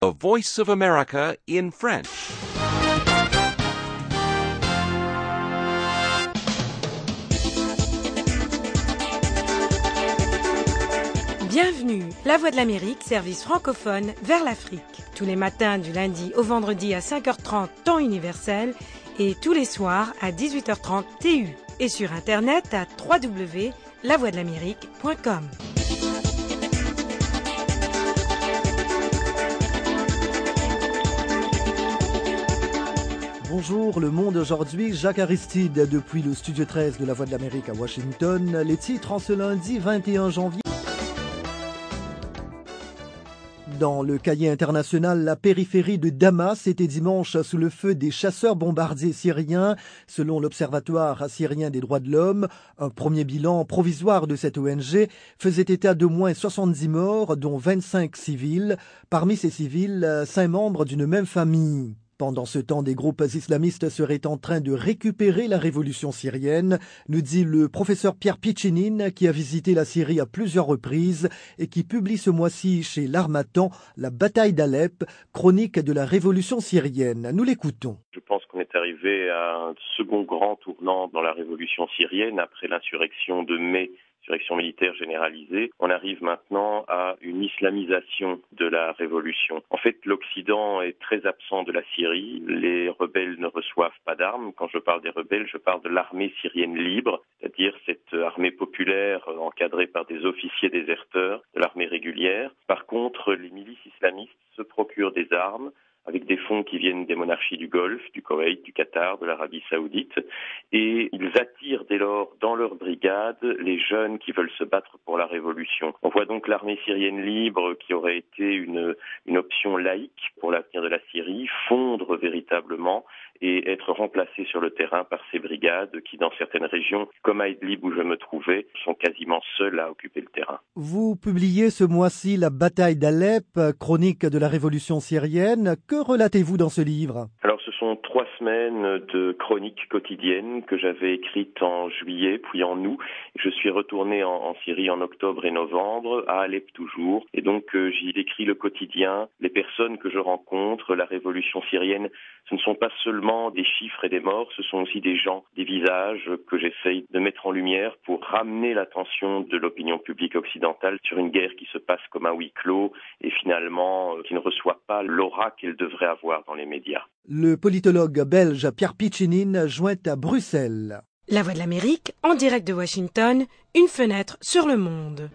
The Voice of America in French. Bienvenue, La Voix de l'Amérique, service francophone vers l'Afrique. Tous les matins du lundi au vendredi à 5h30 temps universel et tous les soirs à 18h30 TU. Et sur internet à www.lavoixdelamérique.com. Bonjour, le monde aujourd'hui, Jacques Aristide depuis le studio 13 de La Voix de l'Amérique à Washington. Les titres en ce lundi 21 janvier. Dans le cahier international, la périphérie de Damas était dimanche sous le feu des chasseurs-bombardiers syriens. Selon l'Observatoire syrien des droits de l'homme, un premier bilan provisoire de cette ONG faisait état d'au moins 70 morts, dont 25 civils. Parmi ces civils, 5 membres d'une même famille. Pendant ce temps, des groupes islamistes seraient en train de récupérer la révolution syrienne, nous dit le professeur Pierre Piccinine, qui a visité la Syrie à plusieurs reprises et qui publie ce mois-ci chez l'Harmattan La bataille d'Alep, chronique de la révolution syrienne. Nous l'écoutons. Je pense qu'on est arrivé à un second grand tournant dans la révolution syrienne après l'insurrection de mai. Insurrection militaire généralisée, on arrive maintenant à une islamisation de la révolution. En fait, l'Occident est très absent de la Syrie. Les rebelles ne reçoivent pas d'armes. Quand je parle des rebelles, je parle de l'armée syrienne libre, c'est-à-dire cette armée populaire encadrée par des officiers déserteurs de l'armée régulière. Par contre, les milices islamistes se procurent des armes avec des fonds qui viennent des monarchies du Golfe, du Koweït, du Qatar, de l'Arabie Saoudite, et ils attirent dès lors dans leurs brigades les jeunes qui veulent se battre pour la révolution. On voit donc l'armée syrienne libre, qui aurait été une option laïque pour l'avenir de la Syrie, fondre véritablement et être remplacée sur le terrain par ces brigades qui, dans certaines régions, comme à Idlib où je me trouvais, sont quasiment seules à occuper le terrain. Vous publiez ce mois-ci La bataille d'Alep, chronique de la révolution syrienne. Que relatez-vous dans ce livre ? Alors, ce sont 3 semaines de chroniques quotidiennes que j'avais écrites en juillet, puis en août. Je suis retourné en Syrie en octobre et novembre, à Alep toujours. Et donc, j'y décris le quotidien, les personnes que je rencontre, la révolution syrienne. Ce ne sont pas seulement des chiffres et des morts, ce sont aussi des gens, des visages que j'essaye de mettre en lumière pour ramener l'attention de l'opinion publique occidentale sur une guerre qui se passe comme un huis clos et finalement qui ne reçoit pas l'aura qu'elle devrait avoir dans les médias. Le politologue belge Pierre Piccinine joint à Bruxelles. La Voix de l'Amérique, en direct de Washington, une fenêtre sur le monde.